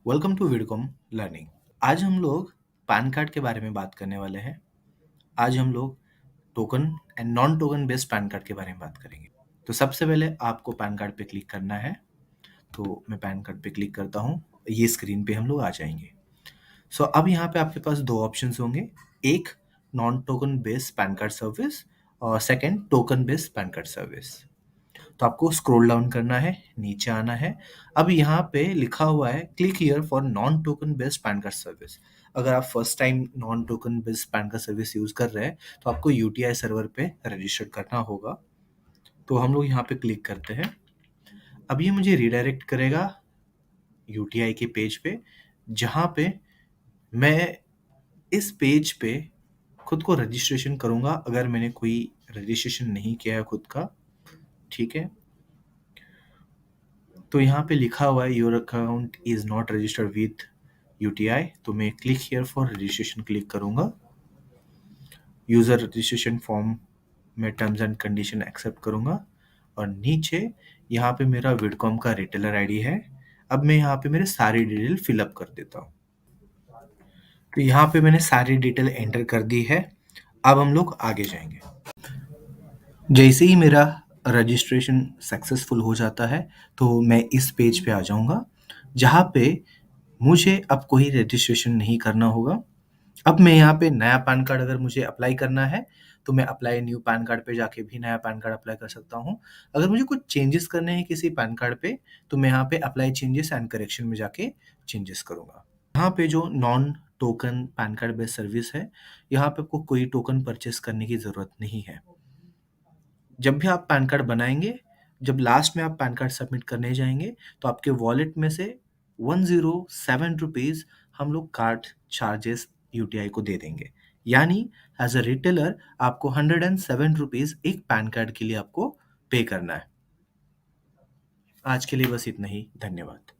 Welcome to विडकॉम learning. आज हम लोग पैन कार्ड के बारे में बात करने वाले हैं। आज हम लोग token and non token based PAN card के बारे में बात करेंगे। तो सबसे पहले आपको पैन कार्ड पे क्लिक करना है। तो मैं पैन कार्ड पे क्लिक करता हूँ, ये स्क्रीन पे हम लोग आ जाएंगे। सो अब यहाँ पे आपके पास दो ऑप्शंस होंगे, एक non token based PAN card service और second token based PAN card service. तो आपको स्क्रॉल डाउन करना है, नीचे आना है। अब यहाँ पे लिखा हुआ है click here for non token based PAN card service. अगर आप first time non token based PAN card service use कर रहे हैं तो आपको यूटीआई सर्वर पे रजिस्टर करना होगा। तो हम लोग यहाँ पे क्लिक करते हैं। अब ये मुझे रिडायरेक्ट करेगा यूटीआई के पेज पे, जहाँ पे मैं इस पेज पे खुद को रजिस्ट्रेशन करूँगा अगर मैंने कोई रजिस्ट्रेशन नहीं किया है खुद का। ठीक है, तो यहाँ पे लिखा हुआ है your account is not registered with UTI. तो मैं click here for registration click करूंगा। यूजर रजिस्ट्रेशन फॉर्म में टर्म्स एंड कंडीशन एक्सेप्ट करूंगा और नीचे यहाँ पे मेरा विडकॉम का रिटेलर आईडी है। अब मैं यहाँ पे मेरे सारी डिटेल फिलअप कर देता हूँ। तो यहाँ पे मैंने सारी डिटेल एंटर कर दी है। अब हम लोग आगे जाएंगे। जैसे ही मेरा रजिस्ट्रेशन सक्सेसफुल हो जाता है तो मैं इस पेज पे आ जाऊंगा, जहाँ पे मुझे अब कोई रजिस्ट्रेशन नहीं करना होगा। अब मैं यहाँ पे नया पैन कार्ड अगर मुझे अप्लाई करना है तो मैं अप्लाई न्यू पैन कार्ड पे जाके भी नया पैन कार्ड अप्लाई कर सकता हूँ। अगर मुझे कुछ चेंजेस करने हैं किसी पैन कार्ड पे तो मैं यहाँ पे अप्लाई चेंजेस एंड करेक्शन में जाके चेंजेस करूँगा। यहाँ पे जो non token pan card based service है, यहाँ पे आपको कोई टोकन परचेस करने की ज़रूरत नहीं है। जब भी आप पैन कार्ड बनाएंगे, जब लास्ट में आप पैन कार्ड सबमिट करने जाएंगे तो आपके वॉलेट में से 107 रुपीज़ हम लोग कार्ड चार्जेस यूटीआई को दे देंगे। यानी एज अ रिटेलर आपको 107 रुपीज़ एक पैन कार्ड के लिए आपको पे करना है। आज के लिए बस इतना ही। धन्यवाद।